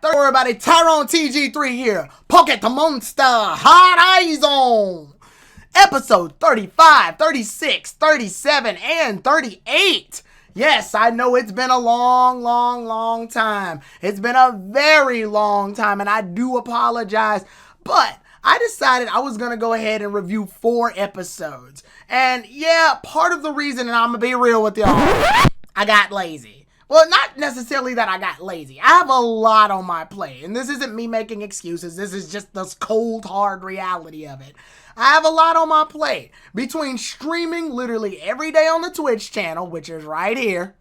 Don't worry about it. Tyrone TG3 here. Pocket the Monster. Hot Eyes On. Episode 35, 36, 37, and 38. Yes, I know it's been a long time. It's been a very long time, and I do apologize. But I decided I was going to go ahead and review 4 episodes. And yeah, part of the reason, and I'm going to be real with y'all, I got lazy. Well, not necessarily that I got lazy. I have a lot on my plate, and this isn't me making excuses. This is just the cold, hard reality of it. I have a lot on my plate. Between streaming literally every day on the Twitch channel, which is right here,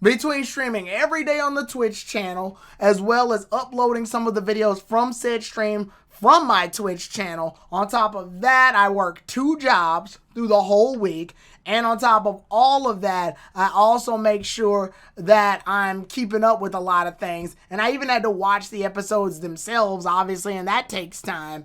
between streaming every day on the Twitch channel, as well as uploading some of the videos from said stream from my Twitch channel. On top of that, I work 2 jobs through the whole week. And on top of all of that, I also make sure that I'm keeping up with a lot of things. And I even had to watch the episodes themselves, obviously, and that takes time.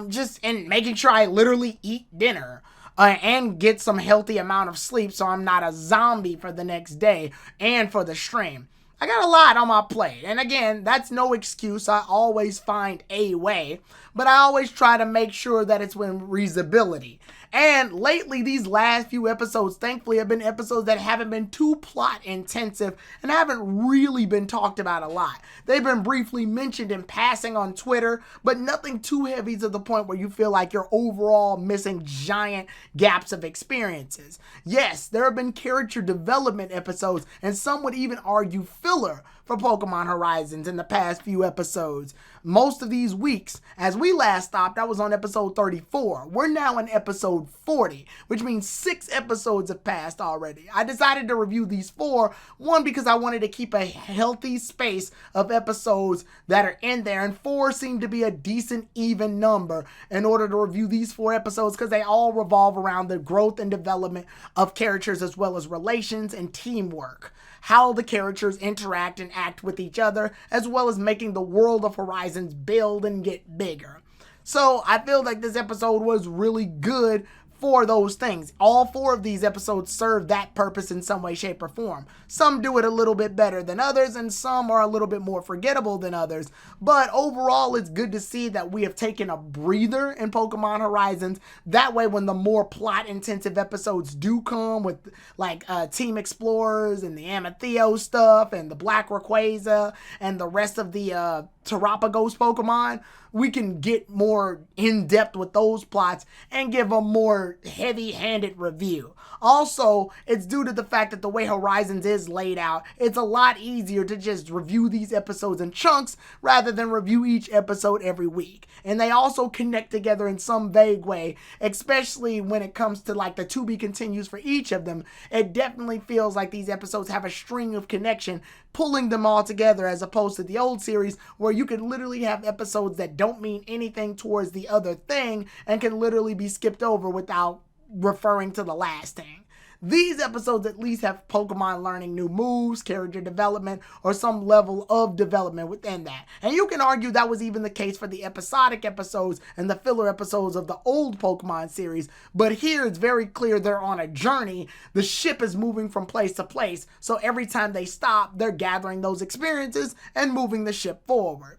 Just in making sure I literally eat dinner. And get some healthy amount of sleep so I'm not a zombie for the next day and for the stream. I got a lot on my plate. And again, that's no excuse. I always find a way. But I always try to make sure that it's with reasonability. And lately, these last few episodes, thankfully, have been episodes that haven't been too plot intensive and haven't really been talked about a lot. They've been briefly mentioned in passing on Twitter, but nothing too heavy to the point where you feel like you're overall missing giant gaps of experiences. Yes, there have been character development episodes, and some would even argue filler for Pokemon Horizons in the past few episodes. Most of these weeks, as we last stopped, I was on episode 34. We're now in episode 40, which means 6 episodes have passed already. I decided to review these 4, one because I wanted to keep a healthy space of episodes that are in there, and 4 seemed to be a decent even number in order to review these 4 episodes because they all revolve around the growth and development of characters as well as relations and teamwork. How the characters interact and act with each other, as well as making the world of Horizons build and get bigger. So I feel like this episode was really good for those things. All 4 of these episodes serve that purpose in some way, shape, or form. Some do it a little bit better than others, and some are a little bit more forgettable than others. But overall, it's good to see that we have taken a breather in Pokemon Horizons. That way, when the more plot-intensive episodes do come with like Team Explorers and the Amethyst stuff and the Black Rayquaza and the rest of the Terapagos Pokemon, we can get more in-depth with those plots and give a more heavy-handed review. Also, it's due to the fact that the way Horizons is laid out, it's a lot easier to just review these episodes in chunks rather than review each episode every week. And they also connect together in some vague way, especially when it comes to like the to be continues for each of them. It definitely feels like these episodes have a string of connection, pulling them all together, as opposed to the old series where you can literally have episodes that don't mean anything towards the other thing and can literally be skipped over without referring to the last thing. These episodes at least have Pokemon learning new moves, character development, or some level of development within that. And you can argue that was even the case for the episodic episodes and the filler episodes of the old Pokemon series. But here it's very clear they're on a journey. The ship is moving from place to place. So every time they stop, they're gathering those experiences and moving the ship forward.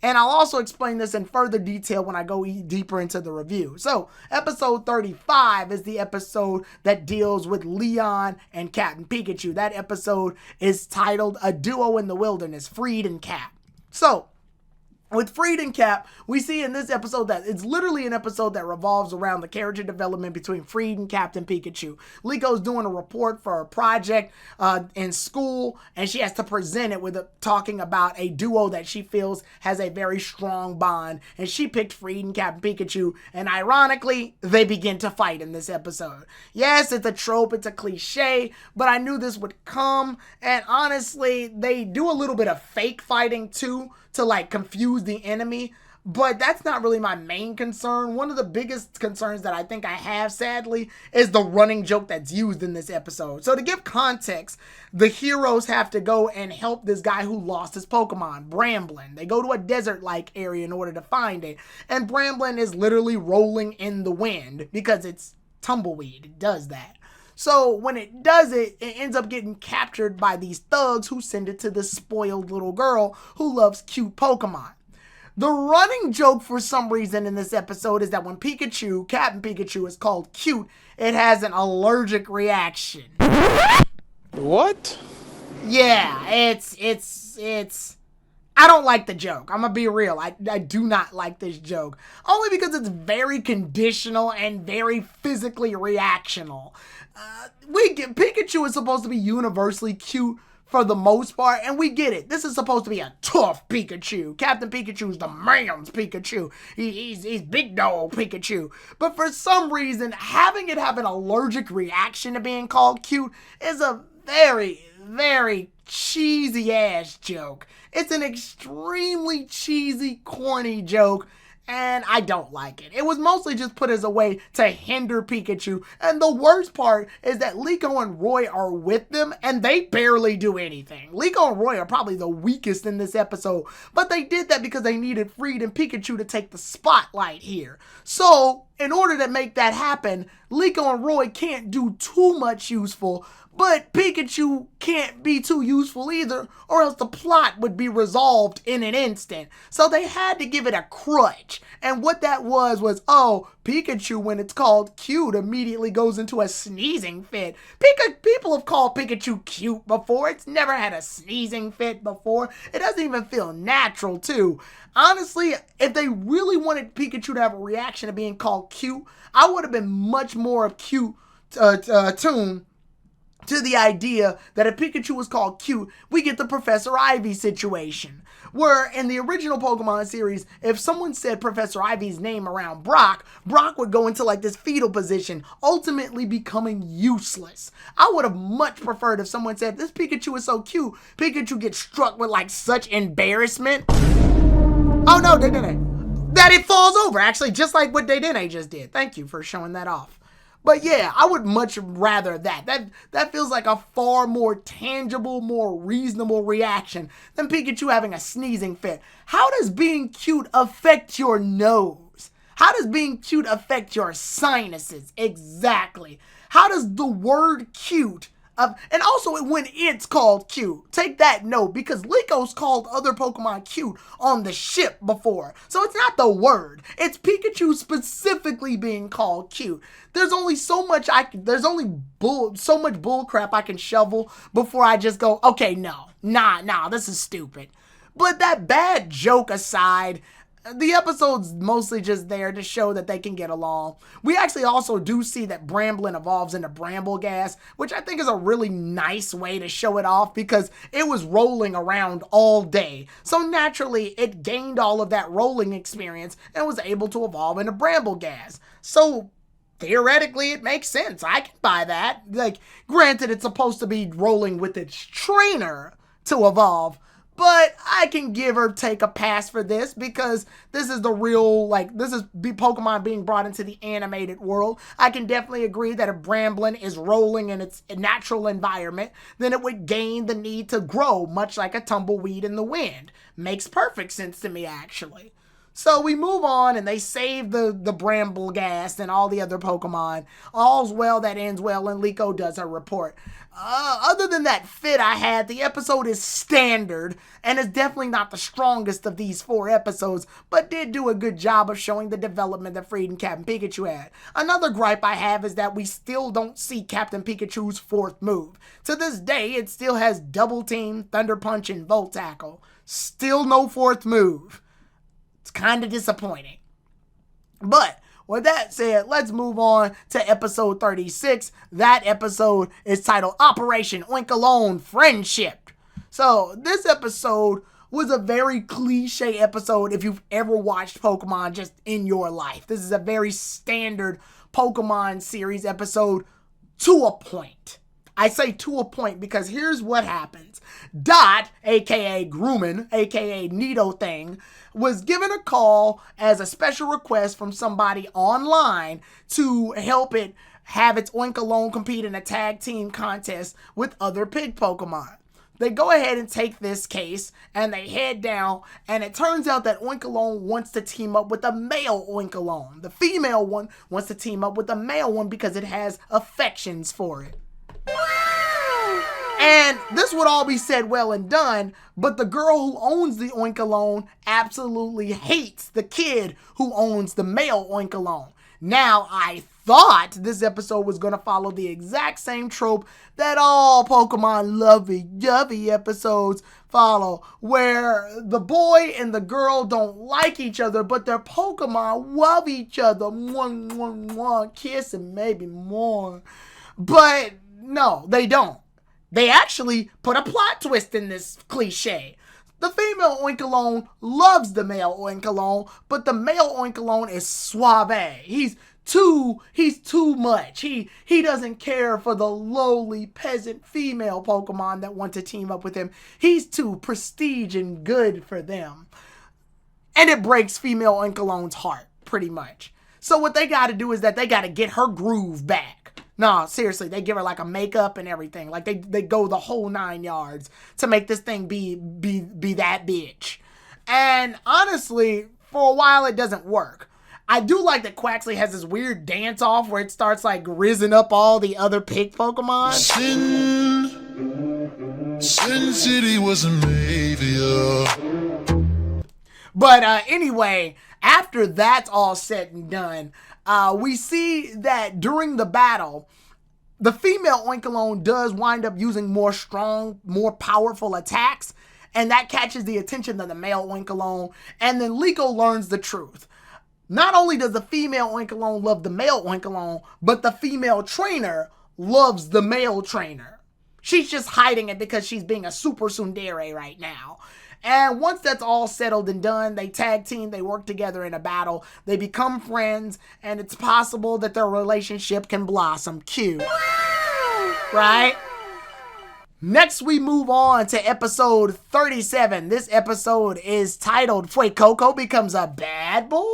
And I'll also explain this in further detail when I go deeper into the review. So, episode 35 is the episode that deals with Leon and Captain Pikachu. That episode is titled A Duo in the Wilderness, Freed and Cap. So, with Freed and Cap, we see in this episode that it's literally an episode that revolves around the character development between Freed and Captain Pikachu. Liko's doing a report for a project in school, and she has to present it with talking about a duo that she feels has a very strong bond, and she picked Freed and Captain Pikachu, and ironically, they begin to fight in this episode. Yes, it's a trope, it's a cliche, but I knew this would come, and honestly, they do a little bit of fake fighting too, to like confuse the enemy, but that's not really my main concern. One of the biggest concerns that I think I have, sadly, is the running joke that's used in this episode. So to give context, the heroes have to go and help this guy who lost his Pokemon, Bramblin. They go to a desert-like area in order to find it, and Bramblin is literally rolling in the wind because it's tumbleweed. It does that. So when it does it, it ends up getting captured by these thugs who send it to this spoiled little girl who loves cute Pokemon. The running joke for some reason in this episode is that when Pikachu, Captain Pikachu, is called cute, it has an allergic reaction. What? Yeah, it's I don't like the joke. I'm gonna be real. I do not like this joke. Only because it's very conditional and very physically reactional. Pikachu is supposed to be universally cute for the most part, and we get it. This is supposed to be a tough Pikachu. Captain Pikachu's the man's Pikachu. He's big dog Pikachu. But for some reason, having it have an allergic reaction to being called cute is a very, very cheesy ass joke. It's an extremely cheesy, corny joke, and I don't like it. It was mostly just put as a way to hinder Pikachu, and the worst part is that Liko and Roy are with them, and they barely do anything. Liko and Roy are probably the weakest in this episode, but they did that because they needed Freed and Pikachu to take the spotlight here. So, in order to make that happen, Liko and Roy can't do too much useful, but Pikachu can't be too useful either, or else the plot would be resolved in an instant. So they had to give it a crutch. And what that was, oh, Pikachu, when it's called cute, immediately goes into a sneezing fit. People have called Pikachu cute before. It's never had a sneezing fit before. It doesn't even feel natural, too. Honestly, if they really wanted Pikachu to have a reaction to being called cute, I would have been much more acute tuned to the idea that if Pikachu was called cute, we get the Professor Ivy situation. Where in the original Pokemon series, if someone said Professor Ivy's name around Brock would go into like this fetal position, ultimately becoming useless. I would have much preferred if someone said, this Pikachu is so cute, Pikachu gets struck with like such embarrassment. Oh no, that it falls over, actually, just like what Dedenne just did. Thank you for showing that off. But yeah, I would much rather that. That feels like a far more tangible, more reasonable reaction than Pikachu having a sneezing fit. How does being cute affect your nose? How does being cute affect your sinuses? Exactly. How does the word cute and also when it's called cute, take that note, because Liko's called other Pokemon cute on the ship before. So it's not the word, it's Pikachu specifically being called cute. There's only so much so much bull crap I can shovel before I just go, okay, nah, this is stupid. But that bad joke aside, the episode's mostly just there to show that they can get along. We actually also do see that Bramblin evolves into Brambleghast, which I think is a really nice way to show it off because it was rolling around all day. So naturally, it gained all of that rolling experience and was able to evolve into Brambleghast. So theoretically, it makes sense. I can buy that. Like, granted, it's supposed to be rolling with its trainer to evolve, but I can give or take a pass for this because this is the real, this is Pokemon being brought into the animated world. I can definitely agree that if Bramblin is rolling in its natural environment, then it would gain the need to grow, much like a tumbleweed in the wind. Makes perfect sense to me, actually. So we move on and they save the Brambleghast and all the other Pokemon. All's well that ends well, and Liko does her report. Other than that fit I had, the episode is standard and is definitely not the strongest of these 4 episodes, but did do a good job of showing the development that Freed and Captain Pikachu had. Another gripe I have is that we still don't see Captain Pikachu's 4th move. To this day, it still has Double Team, Thunder Punch, and Volt Tackle. Still no 4th move. It's kind of disappointing. But with that said, let's move on to episode 36. That episode is titled Operation Oinkologne Friendship. So this episode was a very cliche episode if you've ever watched Pokemon just in your life. This is a very standard Pokemon series episode to a point. I say to a point because here's what happens. Dot, aka Groomin, aka Nidothing, was given a call as a special request from somebody online to help it have its Oinkologne compete in a tag team contest with other pig Pokemon. they go ahead and take this case and they head down, and it turns out that Oinkologne wants to team up with the male Oinkologne. The female one wants to team up with the male one because it has affections for it. And this would all be said well and done, but the girl who owns the Oinkologne absolutely hates the kid who owns the male Oinkologne. Now, I thought this episode was going to follow the exact same trope that all Pokemon lovey-dovey episodes follow, where the boy and the girl don't like each other, but their Pokemon love each other. Mwah, mwah, mwah, kiss and maybe more. But no, they don't. They actually put a plot twist in this cliche. The female Oinkologne loves the male Oinkologne, but the male Oinkologne is suave. He's too much. He doesn't care for the lowly peasant female Pokemon that want to team up with him. He's too prestige and good for them. And it breaks female Oinkologne's heart, pretty much. So what they got to do is that they got to get her groove back. No, seriously, they give her like a makeup and everything. Like they go the whole 9 yards to make this thing be that bitch. And honestly, for a while it doesn't work. I do like that Quaxly has this weird dance off where it starts like rizzing up all the other pig Pokemon. Sin City was a Mavia. But anyway, after that's all said and done, we see that during the battle, the female Oinkologne does wind up using more powerful attacks, and that catches the attention of the male Oinkologne, and then Liko learns the truth. Not only does the female Oinkologne love the male Oinkologne, but the female trainer loves the male trainer. She's just hiding it because she's being a super tsundere right now. And once that's all settled and done, they tag team, they work together in a battle, they become friends, and it's possible that their relationship can blossom. Cute. Right? Next, we move on to episode 37. This episode is titled Fuecoco Becomes a Bad Boy?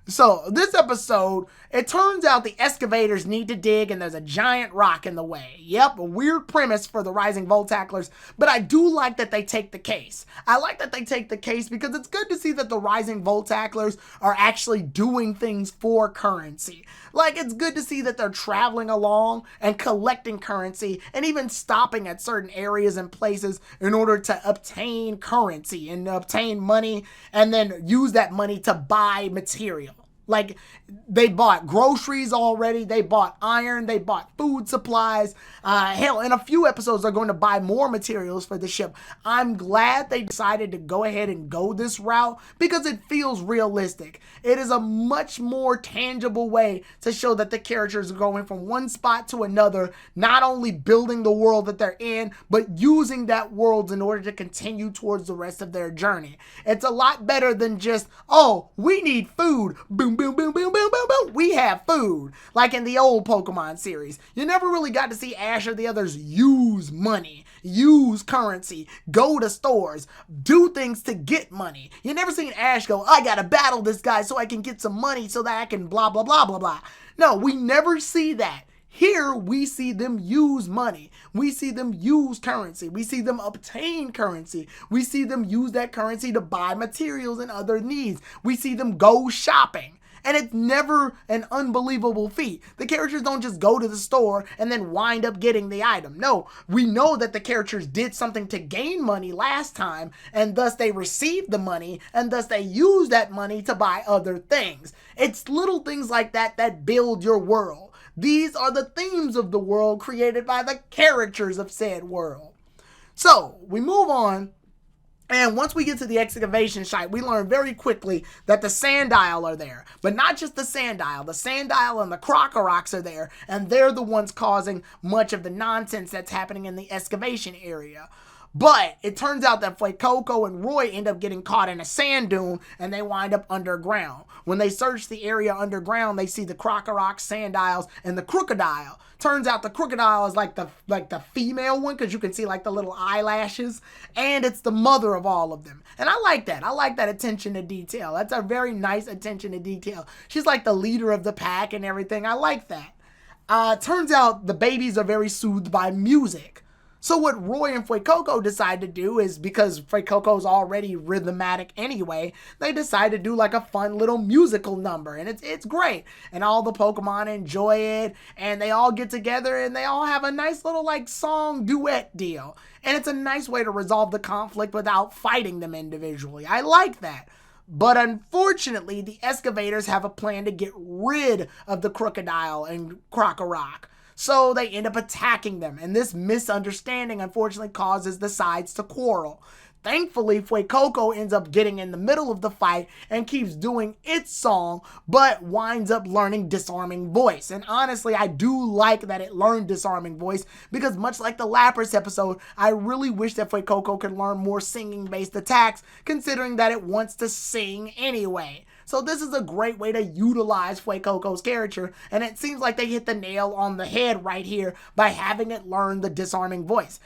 So, this episode, it turns out the excavators need to dig and there's a giant rock in the way. Yep, a weird premise for the Rising Voltacklers, but I do like that they take the case. I like that they take the case because it's good to see that the Rising Voltacklers are actually doing things for currency. Like, it's good to see that they're traveling along and collecting currency and even stopping at certain areas and places in order to obtain currency and obtain money and then use that money to buy material. Like, they bought groceries already, they bought iron, they bought food supplies. Hell, in a few episodes, they're going to buy more materials for the ship. I'm glad they decided to go ahead and go this route because it feels realistic. It is a much more tangible way to show that the characters are going from one spot to another, not only building the world that they're in, but using that world in order to continue towards the rest of their journey. It's a lot better than just, oh, we need food. Boom, boom, boom, boom, boom, boom, boom. We have food. Like in the old Pokemon series. You never really got to see Ash or the others use money, use currency, go to stores, do things to get money. You never seen Ash go, I gotta battle this guy so I can get some money so that I can blah, blah, blah, blah, blah. No, we never see that. Here, we see them use money. We see them use currency. We see them obtain currency. We see them use that currency to buy materials and other needs. We see them go shopping. And it's never an unbelievable feat. The characters don't just go to the store and then wind up getting the item. No, we know that the characters did something to gain money last time, and thus they received the money, and thus they use that money to buy other things. It's little things like that that build your world. These are the themes of the world created by the characters of said world. So, we move on. And once we get to the excavation site, we learn very quickly that the Sandile are there. But not just the Sandile and the Crocorox are there. And they're the ones causing much of the nonsense that's happening in the excavation area. But it turns out that Fuecoco and Roy end up getting caught in a sand dune and they wind up underground. When they search the area underground, they see the Crocorox, Sandiles, and the Crocodile. Turns out the Crocodile is like the female one because you can see like the little eyelashes, and it's the mother of all of them. And I like that. I like that attention to detail. That's a very nice attention to detail. She's like the leader of the pack and everything. I like that. Turns out the babies are very soothed by music. So what Roy and Fuecoco decide to do is, because Fuecoco's already rhythmatic anyway, they decide to do like a fun little musical number, and it's great. And all the Pokemon enjoy it, and they all get together and they all have a nice little like song duet deal. And it's a nice way to resolve the conflict without fighting them individually. I like that. But unfortunately, the Excavators have a plan to get rid of the Krookodile and Krokorok. So they end up attacking them, and this misunderstanding unfortunately causes the sides to quarrel. Thankfully, Fuecoco ends up getting in the middle of the fight and keeps doing its song, but winds up learning Disarming Voice. And honestly, I do like that it learned Disarming Voice, because much like the Lapras episode, I really wish that Fuecoco could learn more singing-based attacks, considering that it wants to sing anyway. So this is a great way to utilize Fuecoco's character, and it seems like they hit the nail on the head right here by having it learn the Disarming Voice.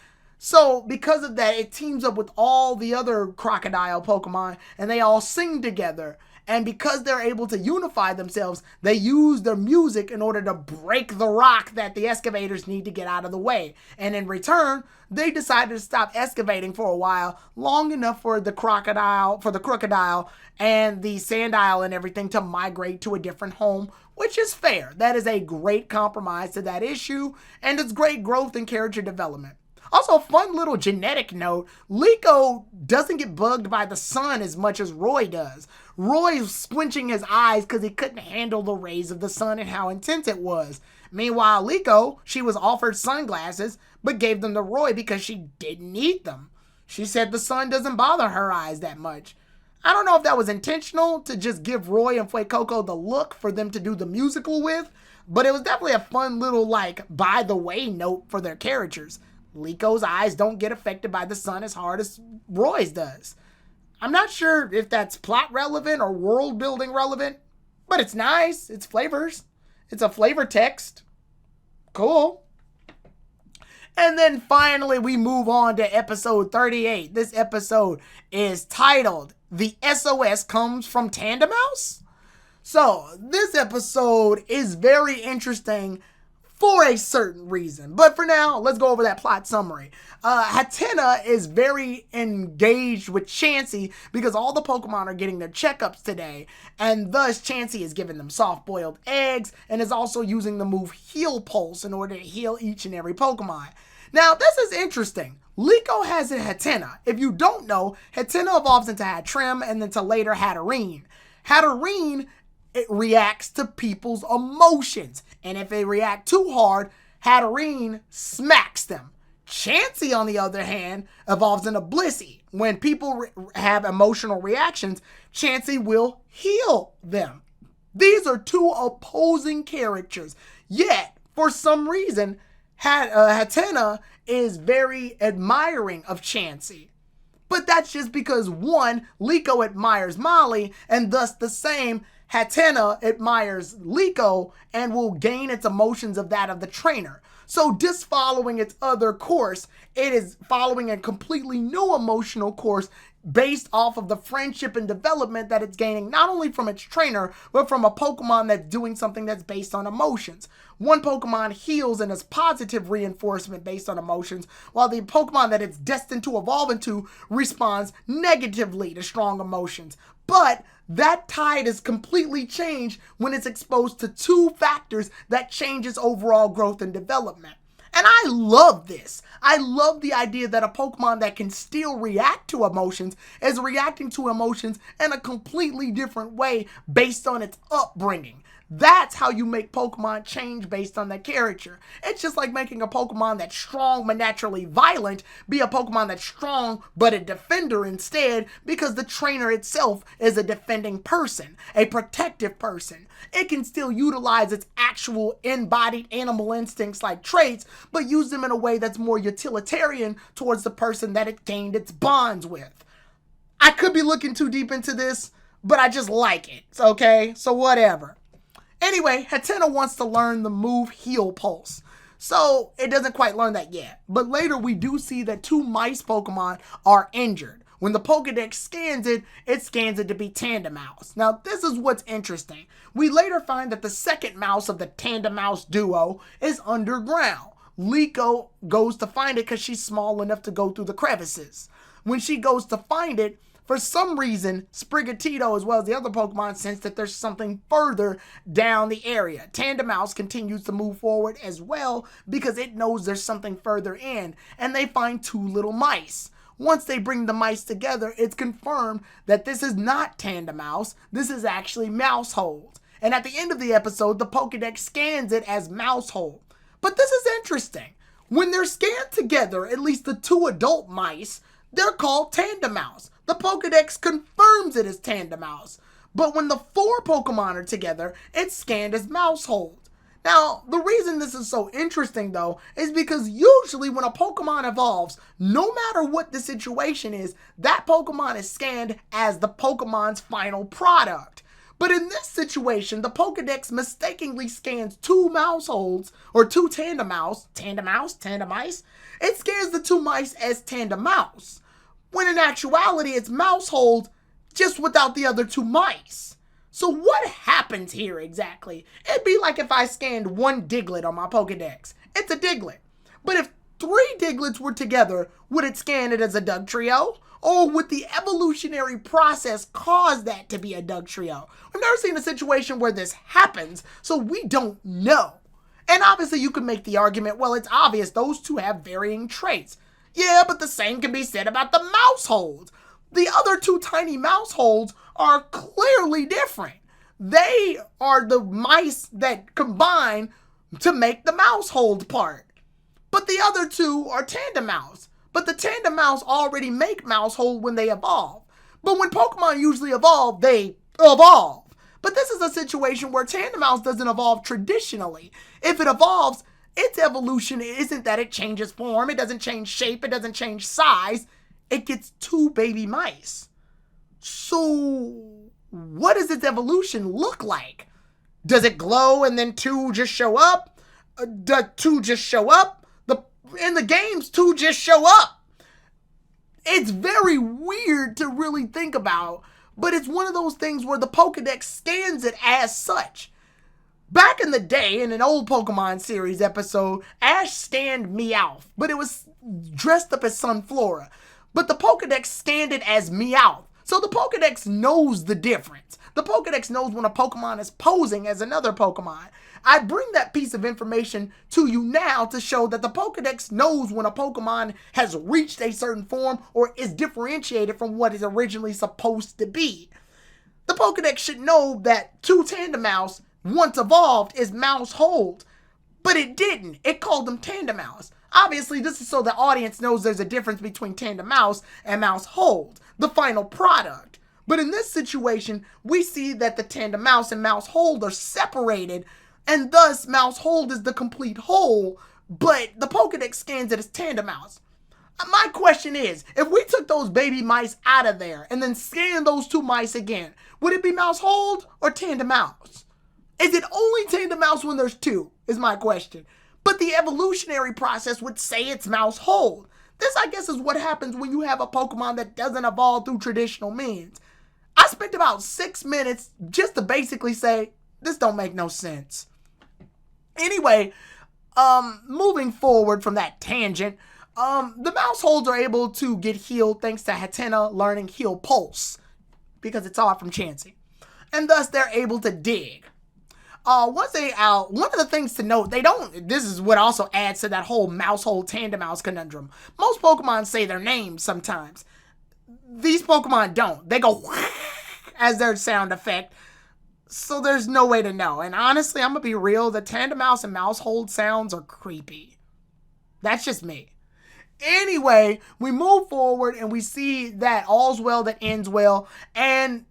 So because of that, it teams up with all the other Krookodile Pokemon, and they all sing together. And because they're able to unify themselves, they use their music in order to break the rock that the Excavators need to get out of the way. And in return, they decided to stop excavating for a while, long enough for the Krookodile and the Sandile and everything to migrate to a different home, which is fair. That is a great compromise to that issue, and it's great growth and character development. Also, fun little genetic note, Liko doesn't get bugged by the sun as much as Roy does. Roy's squinching his eyes because he couldn't handle the rays of the sun and how intense it was. Meanwhile, Liko, she was offered sunglasses, but gave them to Roy because she didn't need them. She said the sun doesn't bother her eyes that much. I don't know if that was intentional to just give Roy and Fuecoco the look for them to do the musical with, but it was definitely a fun little, like, by the way note for their characters. Liko's eyes don't get affected by the sun as hard as Roy's does. I'm not sure if that's plot relevant or world building relevant, but it's nice. It's flavors. It's a flavor text. Cool. And then finally we move on to episode 38. This episode is titled The SOS Comes from Tandemaus. So this episode is very interesting for a certain reason. But for now, let's go over that plot summary. Hatenna is very engaged with Chansey because all the Pokemon are getting their checkups today, and thus Chansey is giving them soft-boiled eggs and is also using the move Heal Pulse in order to heal each and every Pokemon. Now, this is interesting. Liko has a Hatenna. If you don't know, Hatenna evolves into Hattrem and then to later Hatterene. Hatterene, it reacts to people's emotions. And if they react too hard, Hatterene smacks them. Chansey, on the other hand, evolves into Blissey. When people have emotional reactions, Chansey will heal them. These are two opposing characters. Yet, for some reason, Hatenna is very admiring of Chansey. But that's just because, one, Liko admires Molly, and thus the same Hatenna admires Liko and will gain its emotions of that of the trainer. So just following its other course, it is following a completely new emotional course based off of the friendship and development that it's gaining, not only from its trainer, but from a Pokemon that's doing something that's based on emotions. One Pokemon heals and is positive reinforcement based on emotions, while the Pokemon that it's destined to evolve into responds negatively to strong emotions. But that tide is completely changed when it's exposed to two factors that changes overall growth and development. And I love this. I love the idea that a Pokemon that can still react to emotions is reacting to emotions in a completely different way based on its upbringing. That's how you make Pokemon change based on their character. It's just like making a Pokemon that's strong but naturally violent be a Pokemon that's strong but a defender instead, because the trainer itself is a defending person, a protective person. It can still utilize its actual embodied animal instincts like traits, but use them in a way that's more utilitarian towards the person that it gained its bonds with. I could be looking too deep into this, but I just like it, okay? So whatever. Anyway, Hatenna wants to learn the move Heal Pulse. So it doesn't quite learn that yet. But later we do see that two mice Pokemon are injured. When the Pokedex scans it to be Tandemaus. Now this is what's interesting. We later find that the second mouse of the Tandemaus duo is underground. Liko goes to find it because she's small enough to go through the crevices. When she goes to find it, for some reason, Sprigatito as well as the other Pokemon sense that there's something further down the area. Tandemaus continues to move forward as well because it knows there's something further in, and they find 2 little mice. Once they bring the mice together, it's confirmed that this is not Tandemaus, this is actually Maushold. And at the end of the episode, the Pokedex scans it as Maushold. But this is interesting. When they're scanned together, at least the 2 adult mice, they're called Tandemaus. The Pokedex confirms it as Tandemaus. But when the 4 Pokemon are together, it's scanned as Maushold. Now, the reason this is so interesting, though, is because usually when a Pokemon evolves, no matter what the situation is, that Pokemon is scanned as the Pokemon's final product. But in this situation, the Pokedex mistakenly scans 2 Mausholds, or 2 Tandemaus, it scans the 2 mice as Tandemaus, when in actuality it's Maushold, just without the other 2 mice. So what happens here exactly? It'd be like if I scanned 1 Diglett on my Pokedex. It's a Diglett. But if 3 Digletts were together, would it scan it as a Dugtrio? Or would the evolutionary process cause that to be a Dugtrio? We've never seen a situation where this happens, so we don't know. And obviously you could make the argument, well, it's obvious those 2 have varying traits. Yeah, but the same can be said about the Maushold. The other 2 tiny Mausholds are clearly different. They are the mice that combine to make the Maushold part. But the other 2 are Tandemaus. But the Tandemaus already make Maushold when they evolve. But when Pokemon usually evolve, they evolve. But this is a situation where Tandemaus doesn't evolve traditionally. If it evolves, its evolution isn't that it changes form, it doesn't change shape, it doesn't change size. It gets 2 baby mice. So, what does its evolution look like? Does it glow and then 2 just show up? Does 2 just show up? In the games, 2 just show up. It's very weird to really think about, but it's one of those things where the Pokedex scans it as such. Back in the day, in an old Pokemon series episode, Ash scanned Meowth, but it was dressed up as Sunflora. But the Pokedex scanned it as Meowth. So the Pokedex knows the difference. The Pokedex knows when a Pokemon is posing as another Pokemon. I bring that piece of information to you now to show that the Pokedex knows when a Pokemon has reached a certain form or is differentiated from what is originally supposed to be. The Pokedex should know that 2 Tandemaus, once evolved, is Maushold. But it didn't. It called them Tandemaus. Obviously, this is so the audience knows there's a difference between Tandemaus and Maushold, the final product. But in this situation, we see that the Tandemaus and Maushold are separated, and thus Maushold is the complete whole, but the Pokedex scans it as Tandemaus. My question is, if we took those baby mice out of there and then scanned those 2 mice again, would it be Maushold or Tandemaus? Is it only Tandemaus when there's 2, is my question. But the evolutionary process would say it's Maushold. This, I guess, is what happens when you have a Pokemon that doesn't evolve through traditional means. I spent about 6 minutes just to basically say, this don't make no sense. Anyway, moving forward from that tangent, the Mausholds are able to get healed thanks to Hatenna learning Heal Pulse, because it's all from Chansey. And thus they're able to dig. Once they out, one of the things to note, this is what also adds to that whole Maushold Tandemaus conundrum. Most Pokemon say their names sometimes. These Pokemon don't. They go as their sound effect. So there's no way to know. And honestly, I'm going to be real, the Tandemaus and Maushold sounds are creepy. That's just me. Anyway, we move forward and we see that all's well that ends well, and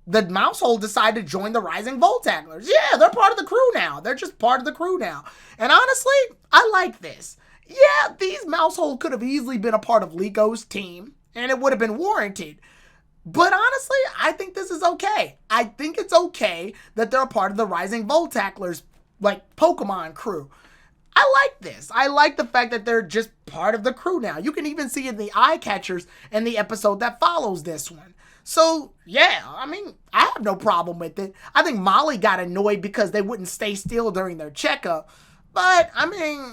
the Maushold decide to join the Rising Voltaglers. Yeah, they're part of the crew now. They're just part of the crew now. And honestly, I like this. Yeah, these Maushold could have easily been a part of Liko's team, and it would have been warranted. But honestly, I think this is okay. I think it's okay that they're a part of the Rising Voltaglers, like, Pokemon crew. I like this. I like the fact that they're just part of the crew now. You can even see in the eye catchers in the episode that follows this one. So, yeah, I mean, I have no problem with it. I think Molly got annoyed because they wouldn't stay still during their checkup. But, I mean,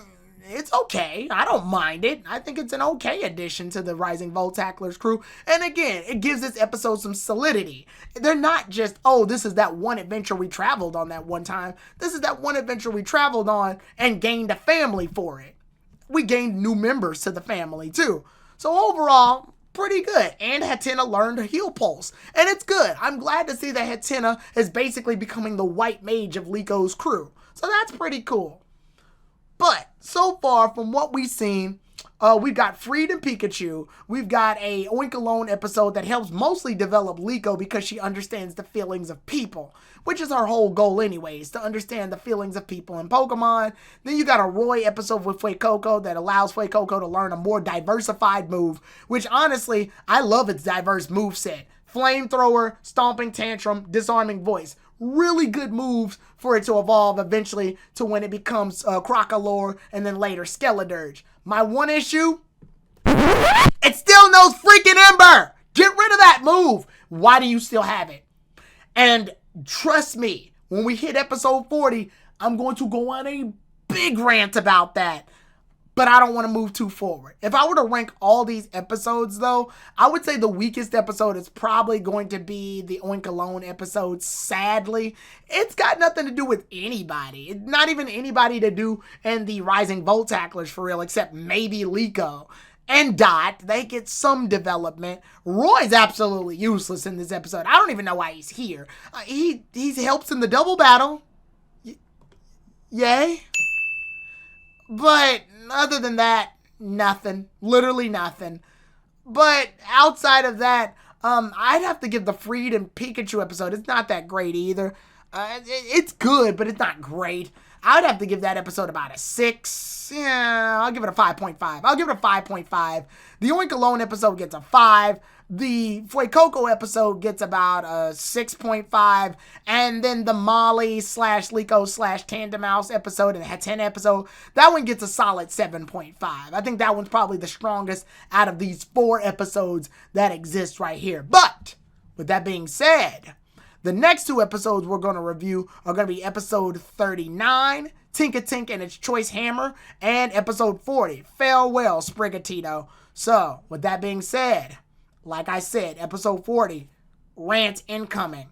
it's okay. I don't mind it. I think it's an okay addition to the Rising Voltacklers crew. And again, it gives this episode some solidity. They're not just, oh, this is that one adventure we traveled on that one time. This is that one adventure we traveled on and gained a family for it. We gained new members to the family too. So overall, pretty good. And Hatenna learned her heal pulse. And it's good. I'm glad to see that Hatenna is basically becoming the white mage of Liko's crew. So that's pretty cool. But so far from what we've seen, we've got Freed and Pikachu. We've got a Oink Alone episode that helps mostly develop Liko because she understands the feelings of people, which is her whole goal anyways, to understand the feelings of people in Pokemon. Then you got a Roy episode with Fuecoco that allows Fuecoco to learn a more diversified move, which honestly, I love its diverse moveset. Flamethrower, Stomping Tantrum, Disarming Voice. Really good moves for it to evolve eventually to when it becomes Crocolore and then later Skeledirge. My one issue, it still knows freaking Ember. Get rid of that move. Why do you still have it? And trust me, when we hit episode 40, I'm going to go on a big rant about that. But I don't want to move too forward. If I were to rank all these episodes, though, I would say the weakest episode is probably going to be the Oink Alone episode, sadly. It's got nothing to do with anybody. Not even anybody to do in the Rising Voltacklers for real, except maybe Liko. And Dot, they get some development. Roy's absolutely useless in this episode. I don't even know why he's here. He helps in the double battle. Yay. But other than that, nothing. Literally nothing. But outside of that, I'd have to give the Freed and Pikachu episode. It's not that great either. It's good, but it's not great. I'd have to give that episode about a 6. Yeah, I'll give it a 5.5. I'll give it a 5.5. The Oink Alone episode gets a 5. The Fuecoco episode gets about a 6.5. And then the Molly / Liko / Tandemaus episode and the Hatenna episode, that one gets a solid 7.5. I think that one's probably the strongest out of these 4 episodes that exist right here. But with that being said, the next 2 episodes we're going to review are going to be episode 39, Tinka and its Choice Hammer, and episode 40, Farewell, Sprigatito. So, with that being said, like I said, episode 40, rant incoming.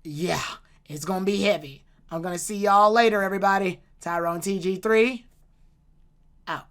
Yeah, it's going to be heavy. I'm going to see y'all later, everybody. Tyrone TG3, out.